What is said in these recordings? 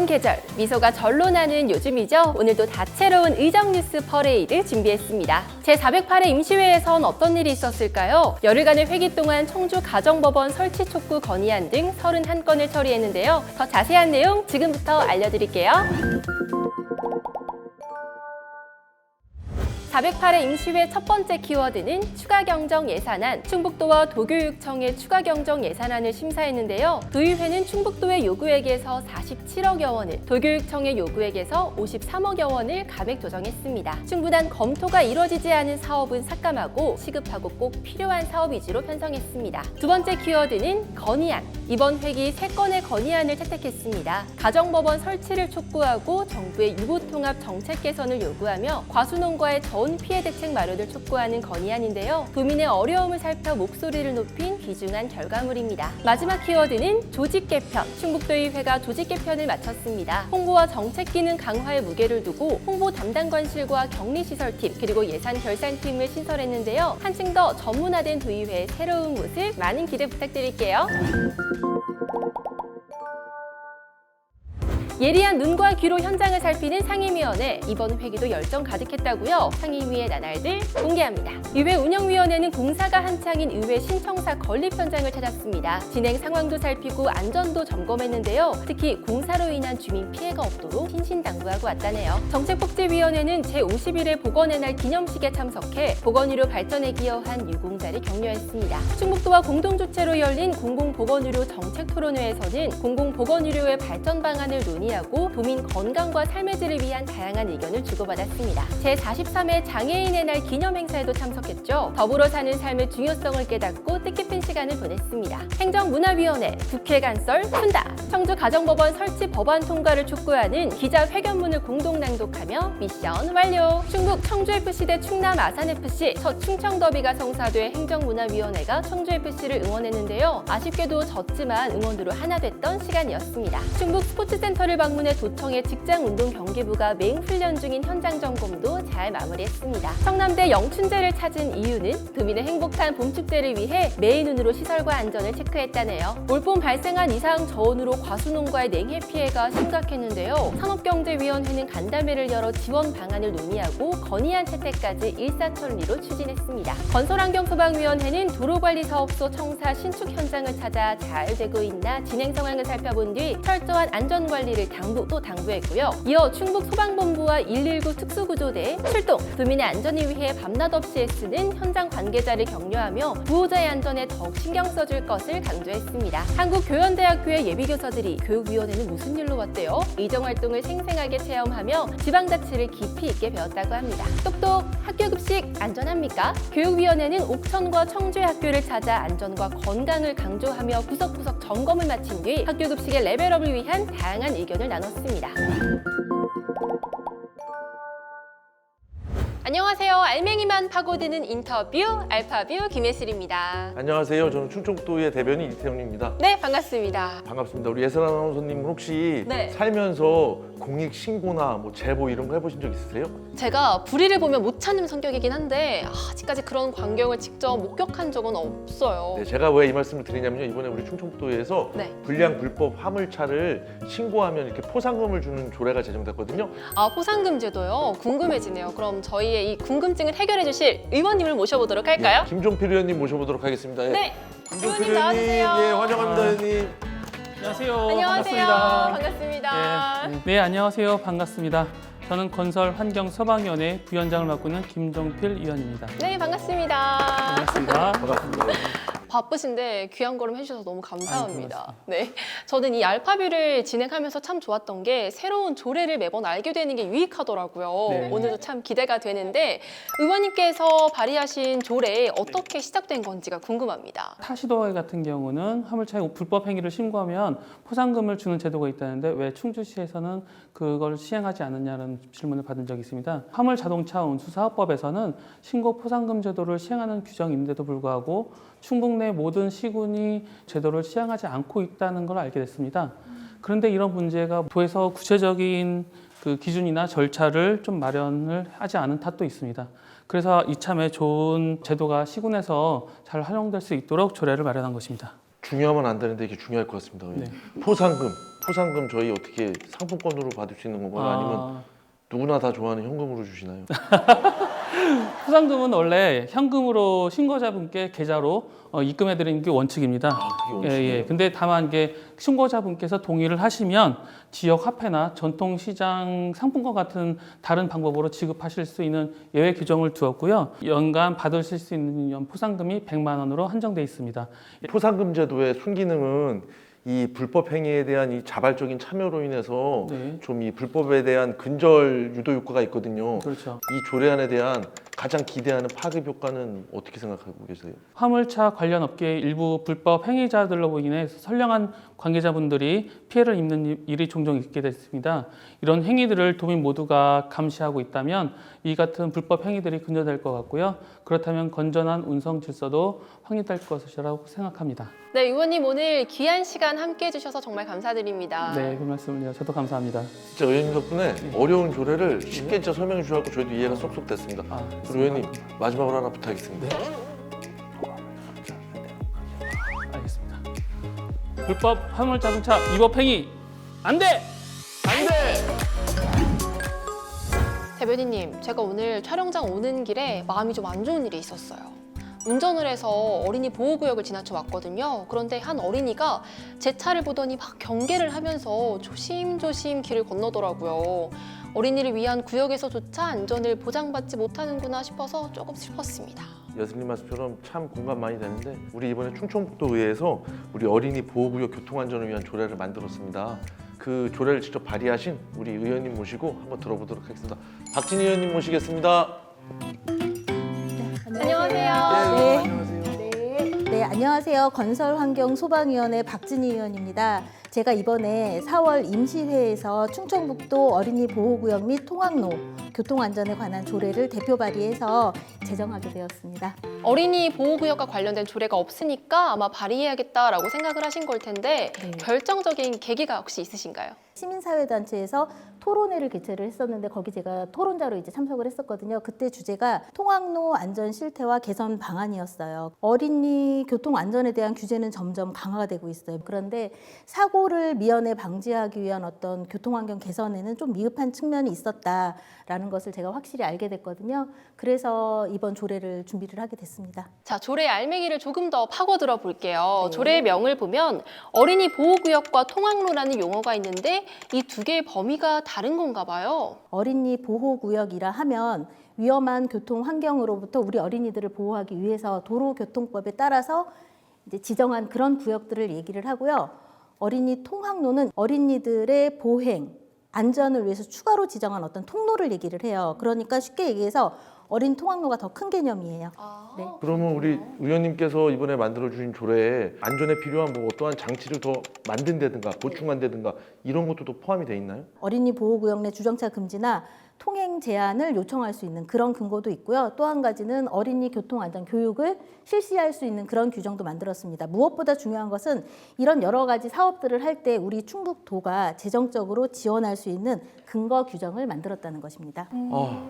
계절, 미소가 절로 나는 요즘이죠. 오늘도 다채로운 의정 뉴스 퍼레이드 준비했습니다. 제408회 임시회에선 어떤 일이 있었을까요? 열흘간의 회기 동안 청주 가정법원 설치 촉구 건의안 등 31건을 처리했는데요. 더 자세한 내용 지금부터 알려드릴게요. 408회 임시회 첫 번째 키워드는 추가경정 예산안, 충북도와 도교육청의 추가경정 예산안을 심사했는데요. 도의회는 충북도의 요구액에서 47억여 원을, 도교육청의 요구액에서 53억여 원을 감액 조정했습니다. 충분한 검토가 이루어지지 않은 사업은 삭감하고 시급하고 꼭 필요한 사업 위주로 편성했습니다. 두 번째 키워드는 건의안. 이번 회기 3건의 건의안을 채택했습니다. 가정법원 설치를 촉구하고 정부의 유구통합 정책 개선을 요구하며 과수농가의 저온 피해 대책 마련을 촉구하는 건의안인데요. 도민의 어려움을 살펴 목소리를 높인 귀중한 결과물입니다. 마지막 키워드는 조직 개편. 충북도의회가 조직 개편을 마쳤습니다. 홍보와 정책 기능 강화에 무게를 두고 홍보 담당관실과 격리시설팀 그리고 예산 결산팀을 신설했는데요. 한층 더 전문화된 도의회의 새로운 모습 많은 기대 부탁드릴게요. 예리한 눈과 귀로 현장을 살피는 상임위원회, 이번 회기도 열정 가득했다고요? 상임위의 나날들 공개합니다. 의회 운영위원회는 공사가 한창인 의회 신청사 건립 현장을 찾았습니다. 진행 상황도 살피고 안전도 점검했는데요. 특히 공사로 인한 주민 피해가 없도록 신신당부하고 왔다네요. 정책복지위원회는 제51회 보건의 날 기념식에 참석해 보건의료 발전에 기여한 유공자를 격려했습니다. 충북도와 공동주최로 열린 공공보건의료 정책토론회에서는 공공보건의료의 발전 방안을 논의하고 도민 건강과 삶의 질을 위한 다양한 의견을 주고받았습니다. 제43회 장애인의 날 기념행사에도 참석했죠. 더불어 사는 삶의 중요성을 깨닫고 뜻깊은 시간을 보냈습니다. 행정문화위원회, 국회 간설 푼다. 청주 가정법원 설치 법안 통과를 촉구하는 기자회견문을 공동 낭독하며 미션 완료. 충북 청주FC 대 충남 아산FC 첫 충청더비가 성사돼 행정문화위원회가 청주FC를 응원했는데요. 아쉽게도 졌지만 응원으로 하나 됐던 시간이었습니다. 충북 스포츠센터를 방문해 도청의 직장운동 경기부가 맹 훈련 중인 현장 점검도 잘 마무리했습니다. 성남대 영춘제를 찾은 이유는 도민의 행복한 봄축제를 위해 매의 눈으로 시설과 안전을 체크했다네요. 올봄 발생한 이상 저온으로 과수농가의 냉해 피해가 심각했는데요. 산업경제위원회는 간담회를 열어 지원 방안을 논의하고 건의안 채택까지 일사천리로 추진했습니다. 건설환경소방위원회는 도로관리사업소 청사 신축 현장을 찾아 잘 되고 있나 진행 상황을 살펴본 뒤 철저한 안전관리를 당부했고요. 이어 충북소방본부와 119 특수구조대 출동, 도민의 안전을 위해 밤낮 없이 애쓰는 현장 관계자를 격려하며 구호자의 안전에 더욱 신경 써줄 것을 강조했습니다. 한국교연대학교의 예비교사들이 교육위원회는 무슨 일로 왔대요? 의정활동을 생생하게 체험하며 지방자치를 깊이 있게 배웠다고 합니다. 똑똑, 학교급식 안전합니까? 교육위원회는 옥천과 청주의 학교를 찾아 안전과 건강을 강조하며 구석구석 점검을 마친 뒤 학교급식의 레벨업을 위한 다양한 의견을 나눴습니다. 안녕하세요. 알맹이만 파고드는 인터뷰 알파뷰 김예슬입니다. 안녕하세요. 저는 충청도의 대변인 이태훈입니다. 네, 반갑습니다. 반갑습니다. 우리 예슬 아나운서님은 혹시 살면서 공익 신고나 제보 이런 거 해보신 적 있으세요? 제가 불의를 보면 못 참는 성격이긴 한데 아직까지 그런 광경을 직접 목격한 적은 없어요. 네, 제가 왜 이 말씀을 드리냐면요. 이번에 우리 충청도에서 불량 불법 화물차를 신고하면 이렇게 포상금을 주는 조례가 제정됐거든요. 아, 포상금 제도요? 궁금해지네요. 그럼 저희의 이 궁금증을 해결해 주실 의원님을 모셔보도록 할까요? 네, 김종필 의원님 모셔보도록 하겠습니다. 네, 김종필 의원님 의원님, 나와주세요. 예, 환영합니다, 의원님. 안녕하세요. 안녕하세요. 반갑습니다. 반갑습니다. 네, 안녕하세요. 반갑습니다. 저는 건설환경소방위원회 부위원장을 맡고 있는 김종필 의원입니다. 네, 반갑습니다. 반갑습니다. 반갑습니다. 바쁘신데 귀한 걸음 해주셔서 너무 감사합니다. 고맙습니다. 네, 저는 이 알파뷰를 진행하면서 참 좋았던 게 새로운 조례를 매번 알게 되는 게 유익하더라고요. 네. 오늘도 참 기대가 되는데 의원님께서 발의하신 조례 어떻게 시작된 건지가 궁금합니다. 타시도회 같은 경우는 화물차의 불법 행위를 신고하면 포상금을 주는 제도가 있다는데 왜 충주시에서는 그걸 시행하지 않느냐는 질문을 받은 적이 있습니다. 화물자동차 운수사업법에서는 신고 포상금 제도를 시행하는 규정이 있는데도 불구하고 충북 내 모든 시군이 제도를 시행하지 않고 있다는 걸 알게 됐습니다. 그런데 이런 문제가 도에서 구체적인 그 기준이나 절차를 좀 마련을 하지 않은 탓도 있습니다. 그래서 이참에 좋은 제도가 시군에서 잘 활용될 수 있도록 조례를 마련한 것입니다. 중요하면 안 되는데 이게 중요할 것 같습니다. 네. 포상금 저희 어떻게 상품권으로 받을 수 있는 건가요? 아니면 누구나 다 좋아하는 현금으로 주시나요? 포상금은 원래 현금으로 신고자분께 계좌로 입금해 드리는 게 원칙입니다. 그게 원칙이에요? 근데 다만 이게 신고자분께서 동의를 하시면 지역 화폐나 전통시장 상품권 같은 다른 방법으로 지급하실 수 있는 예외 규정을 두었고요. 연간 받으실 수 있는 포상금이 100만 원으로 한정돼 있습니다. 포상금 제도의 순기능은 이 불법 행위에 대한 이 자발적인 참여로 인해서 네. 좀 이 불법에 대한 근절 유도 효과가 있거든요. 그렇죠. 이 조례안에 대한 가장 기대하는 파급 효과는 어떻게 생각하고 계세요? 화물차 관련 업계의 일부 불법 행위자들로 인해 선량한 관계자분들이 피해를 입는 일이 종종 있게 됐습니다. 이런 행위들을 도민 모두가 감시하고 있다면 이 같은 불법 행위들이 근절될 것 같고요. 그렇다면 건전한 운송 질서도 확립될 것이라고 생각합니다. 네, 의원님 오늘 귀한 시간 함께 해주셔서 정말 감사드립니다. 네, 그 말씀을요. 저도 감사합니다. 진짜 의원님 덕분에 어려운 조례를 쉽게 진짜 설명해 주셔서 저희도 이해가 쏙쏙 됐습니다. 그리고 의원님 마지막으로 하나 부탁드리겠습니다. 알겠습니다. 불법 화물 자동차 위법 행위 안 돼! 안 돼! 대변인님, 제가 오늘 촬영장 오는 길에 마음이 좀 안 좋은 일이 있었어요. 운전을 해서 어린이 보호구역을 지나쳐 왔거든요. 그런데 한 어린이가 제 차를 보더니 막 경계를 하면서 조심조심 길을 건너더라고요. 어린이를 위한 구역에서조차 안전을 보장받지 못하는구나 싶어서 조금 슬펐습니다. 여슬님 말씀처럼 참 공감 많이 되는데 우리 이번에 충청북도의회에서 우리 어린이 보호구역 교통안전을 위한 조례를 만들었습니다. 그 조례를 직접 발의하신 우리 의원님 모시고 한번 들어보도록 하겠습니다. 박진희 의원님 모시겠습니다. 안녕하세요. 안녕하세요. 네, 안녕하세요. 건설환경소방위원회 박진희 의원입니다. 제가 이번에 4월 임시회에서 충청북도 어린이 보호구역 및 통학로 교통안전에 관한 조례를 대표 발의해서 제정하게 되었습니다. 어린이 보호구역과 관련된 조례가 없으니까 아마 발의해야겠다라고 생각을 하신 걸 텐데 네. 결정적인 계기가 혹시 있으신가요? 시민사회단체에서 토론회를 개최를 했었는데 거기 제가 토론자로 이제 참석을 했었거든요. 그때 주제가 통학로 안전 실태와 개선 방안이었어요. 어린이 교통 안전에 대한 규제는 점점 강화가 되고 있어요. 그런데 사고를 미연에 방지하기 위한 어떤 교통 환경 개선에는 좀 미흡한 측면이 있었다라는 것을 제가 확실히 알게 됐거든요. 그래서 이번 조례를 준비를 하게 됐습니다. 자, 조례의 알맹이를 조금 더 파고들어 볼게요. 네. 조례의 명을 보면 어린이 보호구역과 통학로라는 용어가 있는데 이 두 개의 범위가 다른 건가 봐요. 어린이 보호구역이라 하면 위험한 교통 환경으로부터 우리 어린이들을 보호하기 위해서 도로교통법에 따라서 이제 지정한 그런 구역들을 얘기를 하고요. 어린이 통학로는 어린이들의 보행, 안전을 위해서 추가로 지정한 어떤 통로를 얘기를 해요. 그러니까 쉽게 얘기해서 어린 통학로가 더 큰 개념이에요. 네. 그러면 우리 의원님께서 이번에 만들어주신 조례에 안전에 필요한 뭐 어떠한 장치를 더 만든다든가 보충한다든가 이런 것도 또 포함이 돼 있나요? 어린이 보호구역 내 주정차 금지나 통행 제한을 요청할 수 있는 그런 근거도 있고요. 또 한 가지는 어린이 교통안전 교육을 실시할 수 있는 그런 규정도 만들었습니다. 무엇보다 중요한 것은 이런 여러 가지 사업들을 할 때 우리 충북도가 재정적으로 지원할 수 있는 근거 규정을 만들었다는 것입니다.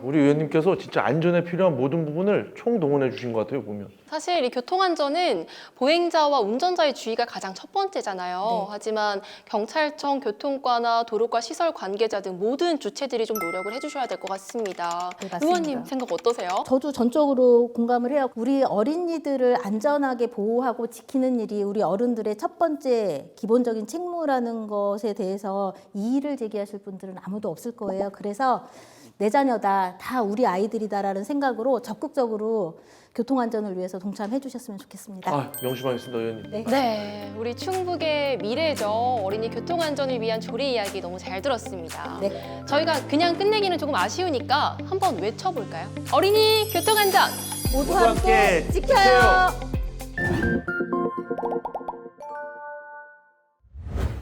우리 의원님께서 진짜 안전에 필요한 모든 부분을 총동원해 주신 것 같아요, 보면. 사실 이 교통안전은 보행자와 운전자의 주의가 가장 첫 번째잖아요. 네. 하지만 경찰청, 교통과나 도로과 시설 관계자 등 모든 주체들이 좀 노력을 해주셔야 될 것 같습니다. 네, 맞습니다. 의원님 생각 어떠세요? 저도 전적으로 공감을 해요. 우리 어린이들을 안전하게 보호하고 지키는 일이 우리 어른들의 첫 번째 기본적인 책무라는 것에 대해서 이의를 제기하실 분들은 아무도 없을 거예요. 그래서 내 자녀다, 다 우리 아이들이다라는 생각으로 적극적으로 교통안전을 위해서 동참해 주셨으면 좋겠습니다. 명심하겠습니다, 의원님. 네. 네, 우리 충북의 미래죠. 어린이 교통안전을 위한 조례 이야기 너무 잘 들었습니다. 네. 저희가 그냥 끝내기는 조금 아쉬우니까 한번 외쳐볼까요? 어린이 교통안전! 모두 모두 함께 함께 지켜요.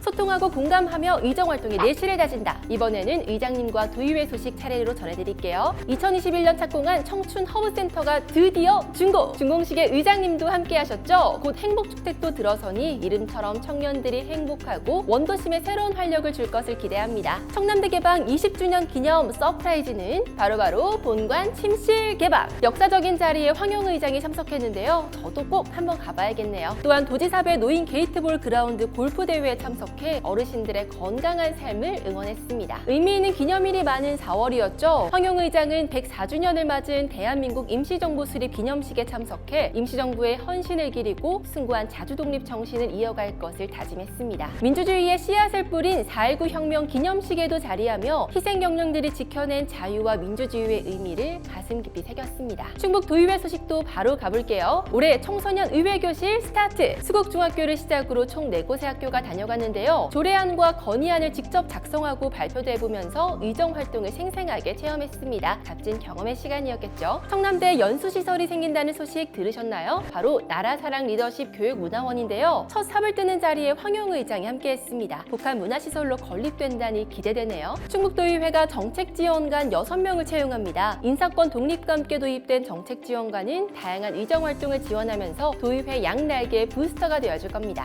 소통하고 공감하며 의정 활동에 내실을 다진다. 이번에는 의장님과 도의회 소식 차례로 전해드릴게요. 2021년 착공한 청춘 허브센터가 드디어 준공식에 의장님도 함께 하셨죠. 곧 행복주택도 들어서니 이름처럼 청년들이 행복하고 원도심에 새로운 활력을 줄 것을 기대합니다. 청남대 개방 20주년 기념 서프라이즈는 바로 본관 침실 개방. 역사적인 자리에 황영 의장이 참석했는데요. 저도 꼭 한번 가봐야겠네요. 또한 도지사배 노인 게이트볼 그라운드 골프 대회에 참석해 어르신들의 건강한 삶을 응원했습니다. 의미 있는 기념일이 많은 4월이었죠. 황영 의장은 104주년을 맞은 대한민국 임시정부 수립 기념식에 참석해 임시정부의 헌신을 기리고 숭고한 자주독립 정신을 이어갈 것을 다짐했습니다. 민주주의의 씨앗을 뿌린 4.19 혁명 기념식에도 자리하며 희생 경영들이 지켜낸 자유와 민주주의의 의미를 가슴 깊이 새겼습니다. 충북 도의회 소식도 바로 가볼게요. 올해 청소년 의회교실 스타트! 수곡중학교를 시작으로 총 4곳의 학교가 다녀갔는데요. 조례안과 건의안을 직접 작성하고 발표도 해보면서 의정 활동을 생생하게 체험했습니다. 값진 경험의 시간이었겠죠. 청남대에 연수시설이 생긴다는 소식 들으셨나요? 바로 나라사랑 리더십 교육문화원인데요. 첫 삽을 뜨는 자리에 황영 의장이 함께했습니다. 북한 문화시설로 건립된다니 기대되네요. 충북도의회가 정책지원관 6명을 채용합니다. 인사권 독립과 함께 도입된 정책지원관은 다양한 의정활동을 지원하면서 도의회 양날개의 부스터가 되어줄 겁니다.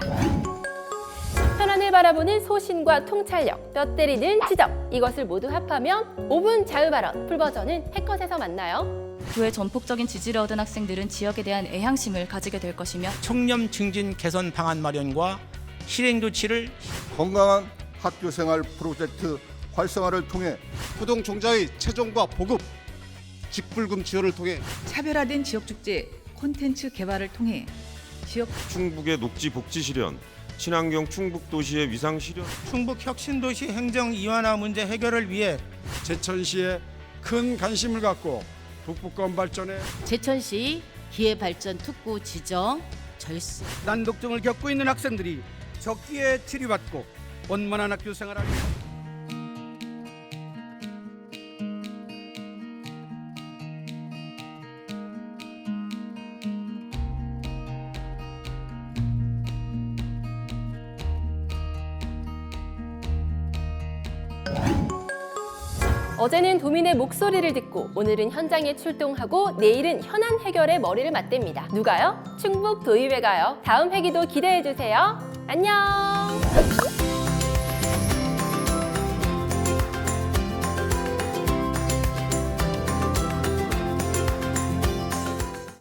현안을 바라보는 소신과 통찰력, 뼈 때리는 지적, 이것을 모두 합하면 5분 자유발언, 풀버전은 해컷에서 만나요. 교회 전폭적인 지지를 얻은 학생들은 지역에 대한 애향심을 가지게 될 것이며 청렴 증진 개선 방안 마련과 실행 조치를 건강한 학교생활 프로젝트 활성화를 통해 부동 종자의 최종과 보급, 직불금 지원을 통해 차별화된 지역축제 콘텐츠 개발을 통해 지역 충북의 녹지 복지 실현, 친환경 충북 도시의 위상 실현, 충북 혁신도시 행정 이완화 문제 해결을 위해 제천시에 큰 관심을 갖고 북부권 발전에 제천시 기회발전 특구 지정 절수. 난독증을 겪고 있는 학생들이 적기에 치료받고 원만한 학교 생활을 어제는 도민의 목소리를 듣고 오늘은 현장에 출동하고 내일은 현안 해결에 머리를 맞댑니다. 누가요? 충북도의회가요. 다음 회기도 기대해주세요. 안녕!